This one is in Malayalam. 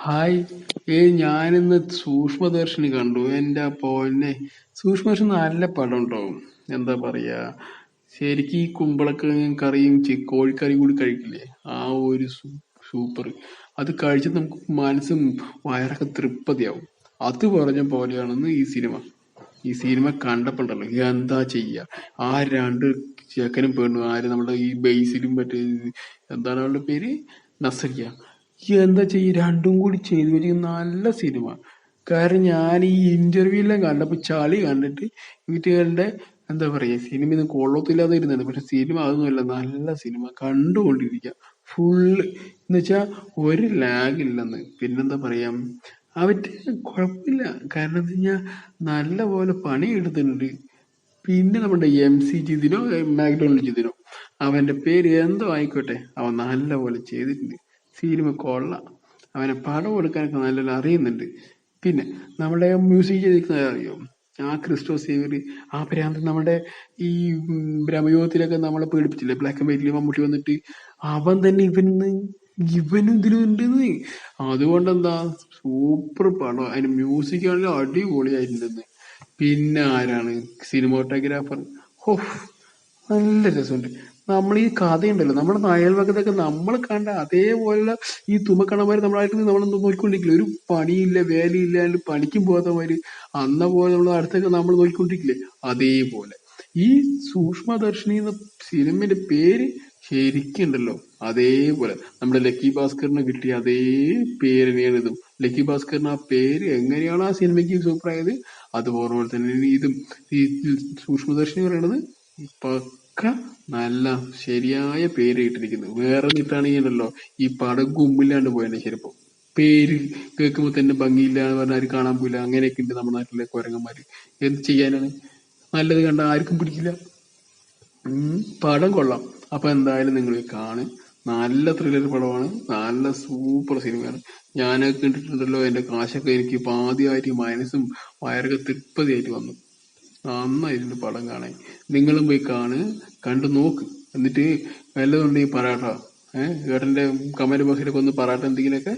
ഹായ്. ഞാനിന്ന് സൂക്ഷ്മദർശിനി കണ്ടു. എൻ്റെ പൊന്നെ, സൂക്ഷ്മദർശിനി നല്ല പടം ഉണ്ടാവും. എന്താ പറയാ, ശരിക്കും ഈ കുമ്പളക്കിഴങ്ങും കറിയും കോഴിക്കറിയും കൂടി കഴിക്കില്ലേ, ആ ഒരു സൂപ്പർ. അത് കഴിച്ചിട്ട് നമുക്ക് മനസ്സും വയറൊക്കെ തൃപ്തിയാവും. അത് പറഞ്ഞ പോലെയാണെന്ന് ഈ സിനിമ കണ്ടപ്പോണ്ടല്ലോ എന്താ ചെയ്യാ. ആ രണ്ട് ചെക്കനും പെണ്ണും ആര്, നമ്മുടെ ഈ ബേസിലും മറ്റേ എന്താണ് അവളുടെ പേര്, നസരിയ. എന്താ ചെയ്യ, രണ്ടും കൂടി ചെയ്തു വെച്ചിരിക്കുന്ന നല്ല സിനിമ. കാരണം ഞാൻ ഈ ഇന്റർവ്യൂലെല്ലാം കണ്ടപ്പോ ചളി കണ്ടിട്ട് വീട്ടുകാരുടെ എന്താ പറയാ, സിനിമ ഒന്നും കൊള്ളത്തില്ലാതെ ഇരുന്നാണ്. പക്ഷെ സിനിമ അതൊന്നുമല്ല, നല്ല സിനിമ കണ്ടുകൊണ്ടിരിക്കുക ഫുള്ള്. എന്ന് വെച്ചാ ഒരു ലാഗ് ഇല്ലെന്ന്. പിന്നെന്താ പറയാ, അവറ്റ് കുഴപ്പമില്ല. കാരണം എന്താ കഴിഞ്ഞാൽ നല്ല പോലെ പണിയെടുത്തിട്ടുണ്ട്. പിന്നെ നമ്മുടെ MC ജിതിനോ മാക്ഡോണൽഡ് ജിതിനോ, അവന്റെ പേര് എന്തോ ആയിക്കോട്ടെ, അവൻ നല്ല പോലെ ചെയ്തിട്ടുണ്ട്. സിനിമ കൊള്ളാം. അവനെ പടം കൊടുക്കാനൊക്കെ നല്ലോണം അറിയുന്നുണ്ട്. പിന്നെ നമ്മുടെ മ്യൂസിക് ചെയ്തിരിക്കുന്നത് അറിയോ, ആ ക്രിസ്റ്റോസ് സേവ്യർ. ആ ഭ്രാന്തൻ നമ്മുടെ ഈ ബ്രഹ്മയുഗത്തിലൊക്കെ നമ്മളെ പേടിപ്പിച്ചില്ലേ, ബ്ലാക്ക് ആൻഡ് വൈറ്റിൽ മമ്മൂട്ടി വന്നിട്ട്. അവൻ തന്നെ ഇവനും ഇതിലും ഉണ്ടെന്ന്. അതുകൊണ്ട് എന്താ, സൂപ്പർ പടം. അതിന് മ്യൂസിക് ആണെങ്കിലും അടിപൊളിയായിട്ടുണ്ടെന്ന്. പിന്നെ ആരാണ് സിനിമാറ്റോഗ്രാഫർ, ഹോ, നല്ല രസമുണ്ട്. നമ്മൾ ഈ കഥയുണ്ടല്ലോ, നമ്മുടെ അയൽവക്കത്തൊക്കെ നമ്മൾ കണ്ട അതേപോലെ ഈ തുമ്മക്കണമാര് നമ്മളായിട്ട് നമ്മൾ നോക്കിക്കൊണ്ടിരിക്കില്ല. ഒരു പണിയില്ല വേലയില്ലാണ്ട് പണിക്കും പോകാത്തമാര് അന്ന പോലെ നമ്മൾ അടുത്തൊക്കെ നമ്മൾ നോക്കിക്കൊണ്ടിരിക്കില്ലേ, അതേപോലെ. ഈ സൂക്ഷ്മദർശിനി എന്ന സിനിമയുടെ പേര് ശരിക്കുണ്ടല്ലോ അതേപോലെ നമ്മുടെ ലക്കി ഭാസ്കറിന് കിട്ടിയ അതേ പേര് തന്നെയാണ് ഇതും. ലക്കി ഭാസ്കറിന് ആ പേര് എങ്ങനെയാണ് ആ സിനിമയ്ക്ക് സൂപ്പറായത്, അതുപോലെ തന്നെ ഇതും. ഈ സൂക്ഷ്മദർശിനി പറയണത് പക്ക നല്ല ശരിയായ പേര് ഇട്ടിരിക്കുന്നു. വേറെ ഇട്ടാണെങ്കിലല്ലോ ഈ പടം ഗുമ്മില്ലാണ്ട് പോയെന്നെ ചിലപ്പോ. പേര് കേൾക്കുമ്പോ തന്നെ ഭംഗിയില്ല എന്ന് പറഞ്ഞാൽ ആരും കാണാൻ പോയില്ല. അങ്ങനെയൊക്കെ ഉണ്ട് നമ്മുടെ നാട്ടിലെ കുരങ്ങന്മാര്. എന്ത് ചെയ്യാനാണ്, നല്ലത് കണ്ട ആർക്കും പിടിക്കില്ല. പടം കൊള്ളാം. അപ്പൊ എന്തായാലും നിങ്ങൾ കാണ്. നല്ല ത്രില്ലർ പടമാണ്, നല്ല സൂപ്പർ സിനിമയാണ്. ഞാനൊക്കെ കണ്ടിട്ടുണ്ടല്ലോ, എന്റെ കാശൊക്കെ എനിക്ക് പാതിയായിട്ട് മനസ്സും വയറൊക്കെ തൃപ്തിയായിട്ട് വന്നു. നന്നായിട്ടുണ്ട് പടം കാണാൻ. നിങ്ങളും പോയി കാണ്, കണ്ടു നോക്ക്. എന്നിട്ട് വല്ലതുണ്ടെങ്കിൽ പറയാട്ടോ. ഏട്ടന്റെ കമന്റ് ബോക്സിലൊക്കെ ഒന്ന് പറയാട്ടോ എന്തെങ്കിലുമൊക്കെ.